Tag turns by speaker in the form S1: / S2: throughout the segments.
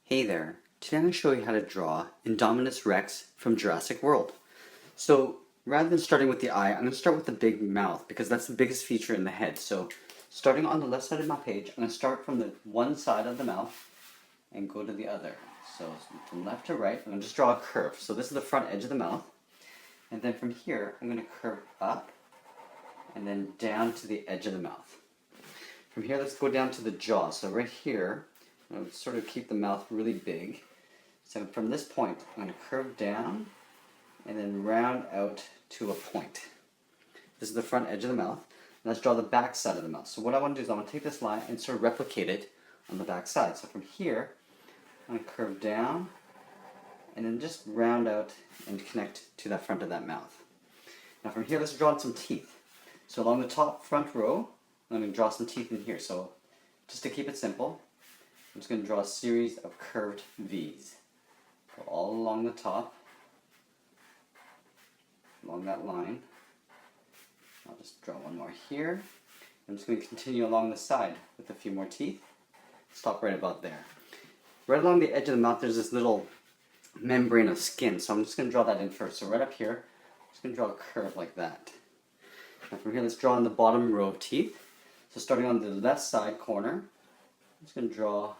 S1: Hey there, today I'm going to show you how to draw Indominus Rex from Jurassic World. So rather than starting with the eye, I'm going to start with the big mouth because that's the biggest feature in the head. So starting on the left side of my page, I'm going to start from the one side of the mouth and go to the other. So from left to right, I'm going to just draw a curve. So this is the front edge of the mouth. And then from here, I'm going to curve up and then down to the edge of the mouth. From here, let's go down to the jaw. So right here, I'm going to sort of keep the mouth really big. So from this point, I'm going to curve down and then round out to a point. This is the front edge of the mouth. And let's draw the back side of the mouth. So what I want to do is I want to take this line and sort of replicate it on the back side. So from here, I'm going to curve down and then just round out and connect to that front of that mouth. Now from here, let's draw some teeth. So along the top front row, I'm going to draw some teeth in here. So just to keep it simple, I'm just going to draw a series of curved V's. Go all along the top, along that line. I'll just draw one more here. I'm just going to continue along the side with a few more teeth. Stop right about there. Right along the edge of the mouth, there's this little membrane of skin. So I'm just going to draw that in first. So right up here, I'm just going to draw a curve like that. Now from here, let's draw on the bottom row of teeth. So starting on the left side corner, I'm just going to draw,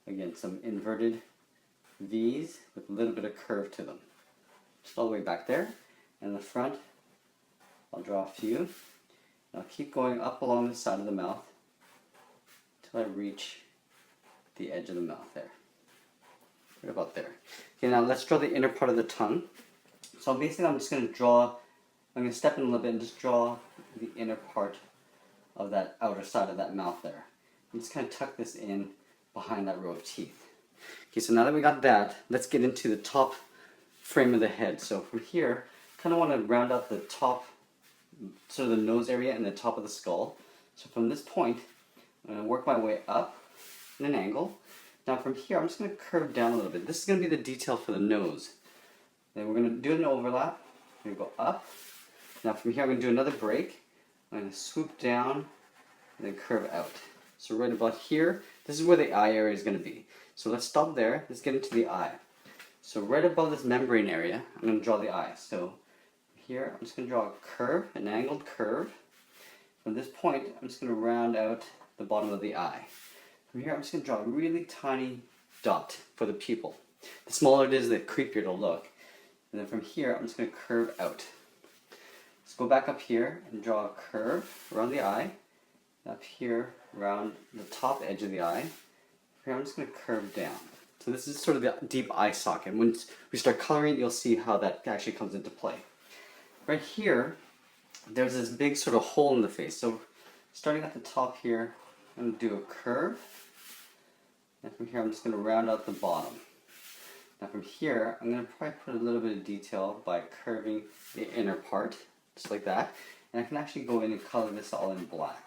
S1: again, some inverted V's with a little bit of curve to them. Just all the way back there. And in the front, I'll draw a few. And I'll keep going up along the side of the mouth until I reach the edge of the mouth there. Right about there. Okay, now let's draw the inner part of the tongue. So basically I'm just going to draw, I'm going to step in a little bit and just draw the inner part of that outer side of that mouth there. And just kind of tuck this in behind that row of teeth. Okay, so now that we got that, let's get into the top frame of the head. So from here, kind of want to round out the top, sort of the nose area and the top of the skull. So from this point, I'm going to work my way up in an angle. Now from here, I'm just going to curve down a little bit. This is going to be the detail for the nose. Then we're going to do an overlap. I'm going to go up. Now from here, I'm going to do another break. I'm going to swoop down and then curve out. So right about here, this is where the eye area is going to be. So let's stop there. Let's get into the eye. So right above this membrane area, I'm going to draw the eye. So here, I'm just going to draw a curve, an angled curve. From this point, I'm just going to round out the bottom of the eye. From here, I'm just going to draw a really tiny dot for the pupil. The smaller it is, the creepier it'll look. And then from here, I'm just going to curve out. Let's go back up here and draw a curve around the eye. Up here, around the top edge of the eye. Here, I'm just going to curve down. So this is sort of the deep eye socket. Once we start coloring, you'll see how that actually comes into play. Right here, there's this big sort of hole in the face. So starting at the top here, I'm going to do a curve. And from here, I'm just going to round out the bottom. Now from here, I'm going to probably put a little bit of detail by curving the inner part, just like that. And I can actually go in and color this all in black.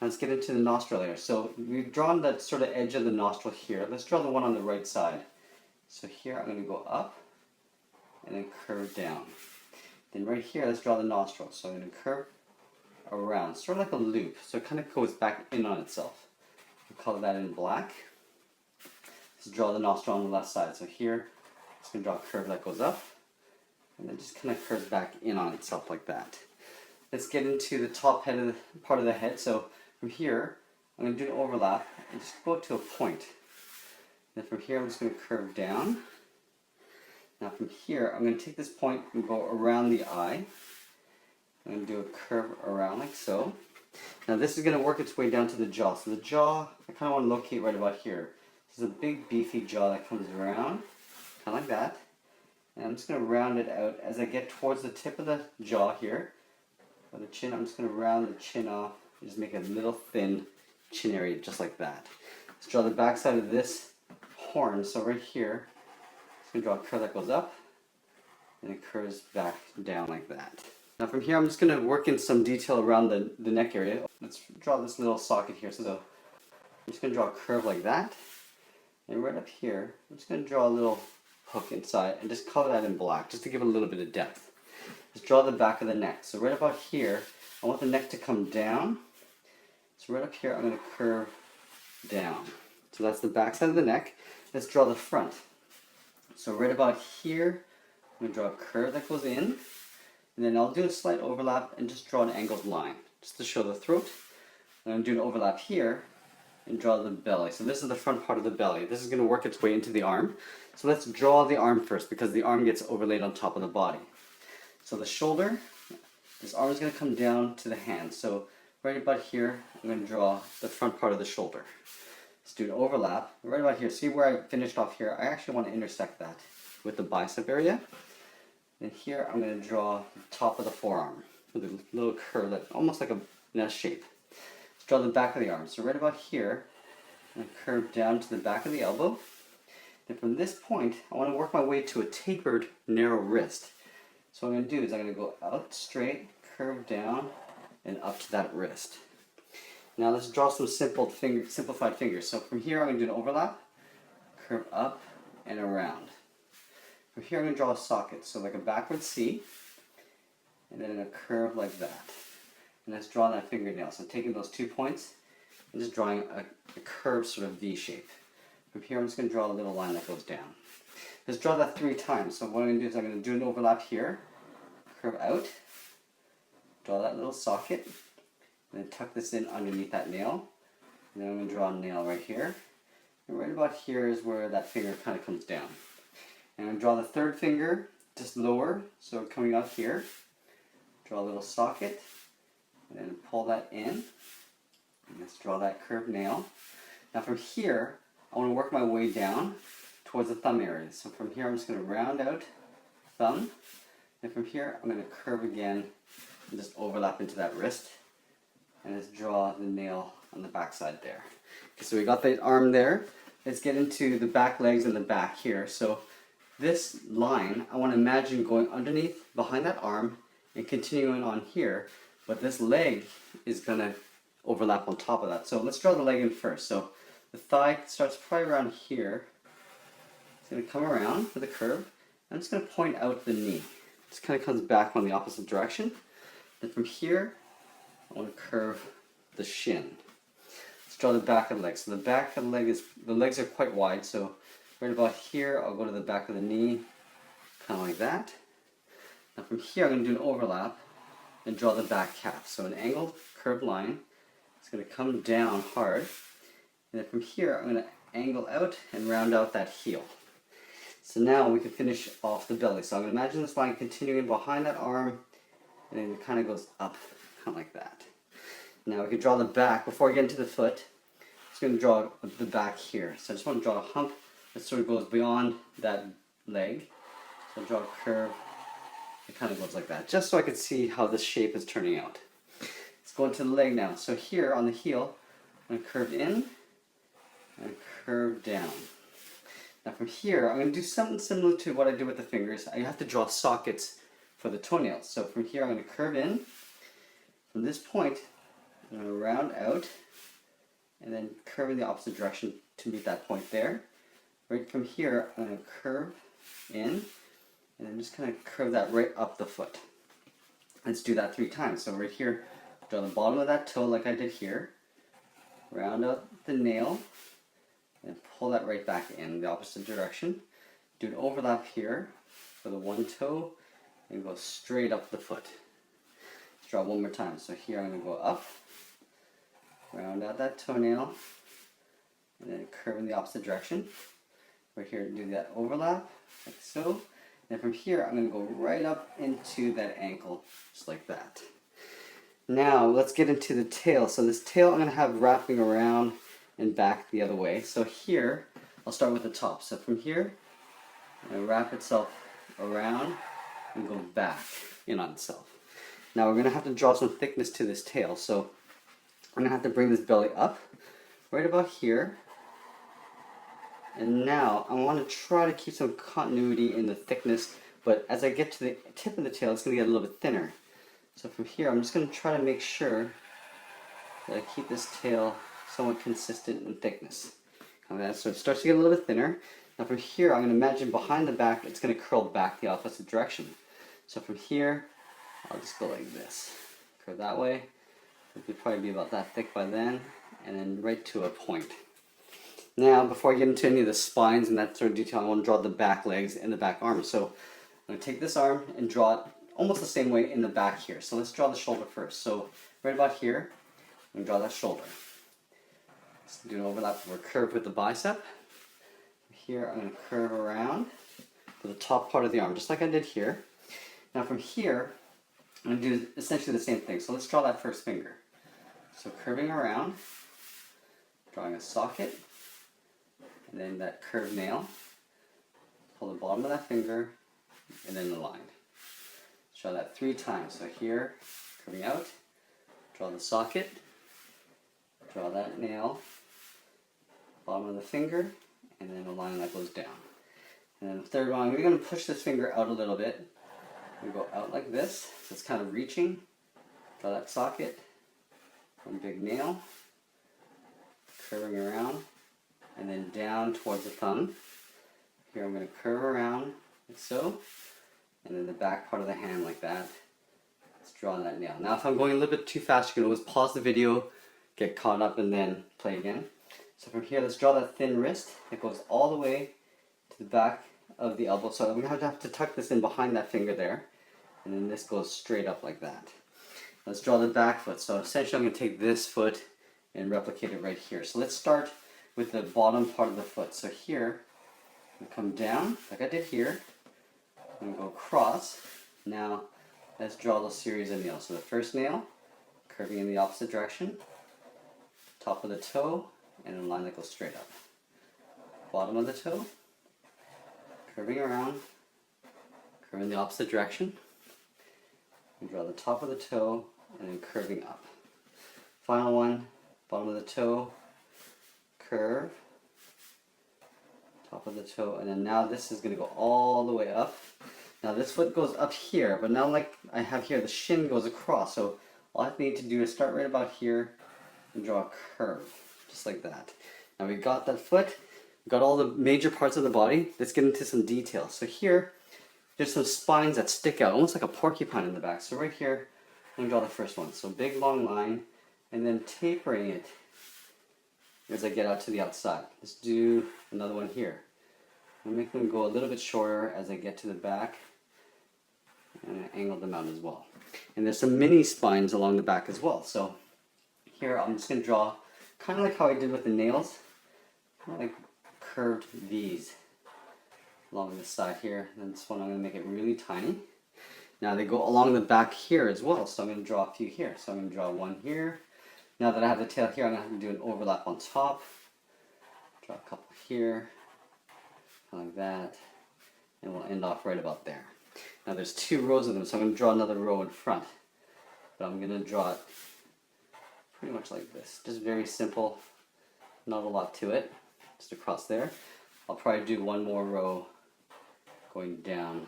S1: Now let's get into the nostril area. So we've drawn that sort of edge of the nostril here. Let's draw the one on the right side. So here I'm going to go up and then curve down. Then right here, let's draw the nostril. So I'm going to curve around, sort of like a loop. So it kind of goes back in on itself. We'll color that in black. Let's draw the nostril on the left side. So here, I'm just going to draw a curve that goes up and then just kind of curves back in on itself like that. Let's get into the top head of the, part of the head. So from here, I'm going to do an overlap and just go to a point. Then from here, I'm just going to curve down. Now from here, I'm going to take this point and go around the eye. I'm going to do a curve around like so. Now this is going to work its way down to the jaw. So the jaw, I kind of want to locate right about here. This is a big beefy jaw that comes around, kind of like that. And I'm just going to round it out as I get towards the tip of the jaw here. For the chin, I'm just going to round the chin off and just make a little thin chin area just like that. Let's draw the back side of this horn. So right here, I'm just going to draw a curve that goes up and it curves back down like that. Now from here, I'm just going to work in some detail around the neck area. Let's draw this little socket here. So I'm just going to draw a curve like that. And right up here, I'm just going to draw a little hook inside and just color that in black just to give it a little bit of depth. Let's draw the back of the neck. So right about here, I want the neck to come down. So right up here, I'm going to curve down. So that's the back side of the neck. Let's draw the front. So right about here, I'm going to draw a curve that goes in, and then I'll do a slight overlap and just draw an angled line, just to show the throat. And I'm doing an overlap here, and draw the belly. So this is the front part of the belly. This is going to work its way into the arm. So let's draw the arm first, because the arm gets overlaid on top of the body. So the shoulder, this arm is going to come down to the hand. So right about here, I'm going to draw the front part of the shoulder. Let's do an overlap. Right about here, see where I finished off here? I actually want to intersect that with the bicep area. And here I'm going to draw the top of the forearm with a little curve, that almost like an S shape. Let's draw the back of the arm. So right about here, I'm going to curve down to the back of the elbow. And from this point, I want to work my way to a tapered, narrow wrist. So what I'm going to do is I'm going to go out straight, curve down, and up to that wrist. Now let's draw some simplified fingers. So from here I'm going to do an overlap, curve up and around. From here I'm going to draw a socket, so like a backward C, and then a curve like that. And let's draw that fingernail. So I'm taking those 2 points and just drawing a curved sort of V shape. From here I'm just going to draw a little line that goes down. Let's draw that 3 times. So what I'm going to do is I'm going to do an overlap here, curve out, draw that little socket, and then tuck this in underneath that nail. And then I'm going to draw a nail right here. And right about here is where that finger kind of comes down. And I'm going to draw the third finger just lower, so coming up here. Draw a little socket, and then pull that in. And let's draw that curved nail. Now from here, I want to work my way down towards the thumb area. So from here I'm just going to round out thumb. And from here I'm going to curve again and just overlap into that wrist. And let's draw the nail on the back side there. Okay, so we got the arm there. Let's get into the back legs and the back here. So this line, I want to imagine going underneath, behind that arm, and continuing on here. But this leg is going to overlap on top of that. So let's draw the leg in first. So the thigh starts probably around here. It's going to come around with a curve. I'm just going to point out the knee. It just kind of comes back on the opposite direction. Then from here, I want to curve the shin. Let's draw the back of the leg. So the back of the leg the legs are quite wide. So right about here, I'll go to the back of the knee, kind of like that. Now from here, I'm going to do an overlap and draw the back calf. So an angled curved line. It's going to come down hard. And then from here, I'm going to angle out and round out that heel. So now we can finish off the belly. So I'm going to imagine this line continuing behind that arm, and then it kind of goes up, kind of like that. Now we can draw the back. Before I get into the foot, I'm just going to draw the back here. So I just want to draw a hump that sort of goes beyond that leg. So I'll draw a curve. It kind of goes like that, just so I can see how this shape is turning out. Let's go into the leg now. So here on the heel, I'm going to curve in and curve down. Now from here, I'm going to do something similar to what I did with the fingers. I have to draw sockets for the toenails. So from here, I'm going to curve in. From this point, I'm going to round out and then curve in the opposite direction to meet that point there. Right from here, I'm going to curve in and then just kind of curve that right up the foot. Let's do that 3 times. So right here, draw the bottom of that toe like I did here. Round out the nail and pull that right back in the opposite direction. Do an overlap here for the one toe and go straight up the foot. Let's draw one more time. So here I'm going to go up, round out that toenail, and then curve in the opposite direction. Right here, do that overlap, like so. And from here, I'm going to go right up into that ankle, just like that. Now, let's get into the tail. So this tail I'm going to have wrapping around and back the other way. So here, I'll start with the top. So from here, I'm going to wrap itself around and go back in on itself. Now we're going to have to draw some thickness to this tail. So I'm going to have to bring this belly up right about here. And now I want to try to keep some continuity in the thickness, but as I get to the tip of the tail, it's going to get a little bit thinner. So from here, I'm just going to try to make sure that I keep this tail somewhat consistent in thickness. So it starts to get a little bit thinner. Now from here, I'm going to imagine behind the back, it's going to curl back the opposite direction. So from here, I'll just go like this. Curve that way. It would probably be about that thick by then, and then right to a point. Now, before I get into any of the spines and that sort of detail, I want to draw the back legs and the back arms. So I'm going to take this arm and draw it almost the same way in the back here. So let's draw the shoulder first. So right about here, I'm going to draw that shoulder. Let's do an overlap or curve with the bicep. Here I'm going to curve around to the top part of the arm, just like I did here. Now from here, I'm going to do essentially the same thing. So let's draw that first finger. So curving around, drawing a socket, and then that curved nail. Pull the bottom of that finger, and then the line. Draw that 3 times. So here, curving out, draw the socket, draw that nail, bottom of the finger, and then a line that goes down. And then the third one, we're going to push this finger out a little bit. We go out like this, so it's kind of reaching. Draw that socket, one big nail, curving around, and then down towards the thumb. Here I'm going to curve around like so, and then the back part of the hand like that. Let's draw that nail. Now if I'm going a little bit too fast, you can always pause the video, get caught up, and then play again. So from here, let's draw that thin wrist. It goes all the way to the back of the elbow. So I'm going to have to tuck this in behind that finger there. And then this goes straight up like that. Let's draw the back foot. So essentially I'm going to take this foot and replicate it right here. So let's start with the bottom part of the foot. So here, I'm going to come down like I did here. I'm going to go across. Now let's draw the series of nails. So the first nail, curving in the opposite direction. Top of the toe, and a line that goes straight up. Bottom of the toe, curving around, curving the opposite direction. We draw the top of the toe and then curving up. Final one, bottom of the toe, curve, top of the toe, and then now this is going to go all the way up. Now this foot goes up here, but now like I have here, the shin goes across. So all I need to do is start right about here and draw a curve, just like that. Now we got that foot, we got all the major parts of the body. Let's get into some details. So here, there's some spines that stick out, almost like a porcupine in the back. So right here, I'm going to draw the first one. So big long line, and then tapering it as I get out to the outside. Let's do another one here. I'm making them go a little bit shorter as I get to the back, and I angle them out as well. And there's some mini spines along the back as well. So here I'm just going to draw kind of like how I did with the nails, kind of like curved V's along the side here. And this one I'm going to make it really tiny. Now they go along the back here as well, so I'm going to draw a few here. So I'm going to draw one here. Now that I have the tail here, I'm going to have to do an overlap on top. Draw a couple here, kind of like that, and we'll end off right about there. Now there's 2 rows of them, so I'm going to draw another row in front. But I'm going to draw it pretty much like this. Just very simple, not a lot to it. Just across there. I'll probably do one more row going down,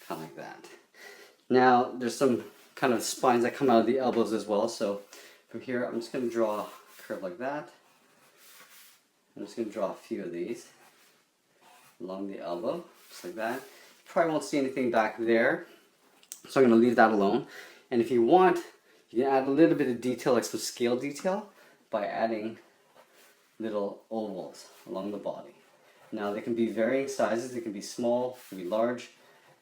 S1: kind of like that. Now there's some kind of spines that come out of the elbows as well. So from here, I'm just going to draw a curve like that. I'm just going to draw a few of these along the elbow, just like that. You probably won't see anything back there, so I'm going to leave that alone. And if you want, you can add a little bit of detail, like some scale detail, by adding little ovals along the body. Now they can be varying sizes, they can be small, they can be large,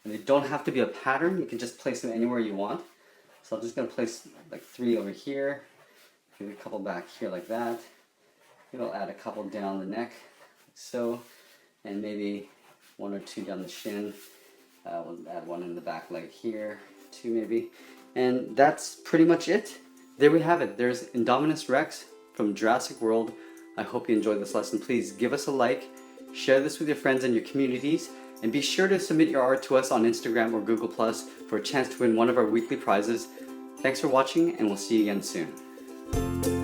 S1: and they don't have to be a pattern. You can just place them anywhere you want. So I'm just going to place like 3 over here, maybe a couple back here like that. Maybe I'll add a couple down the neck, like so, and maybe 1 or 2 down the shin. We'll add 1 in the back leg here, 2 maybe. And that's pretty much it. There we have it. There's Indominous Rex from Jurassic World. I hope you enjoyed this lesson. Please give us a like, share this with your friends and your communities, and be sure to submit your art to us on Instagram or Google Plus for a chance to win one of our weekly prizes. Thanks for watching, and we'll see you again soon.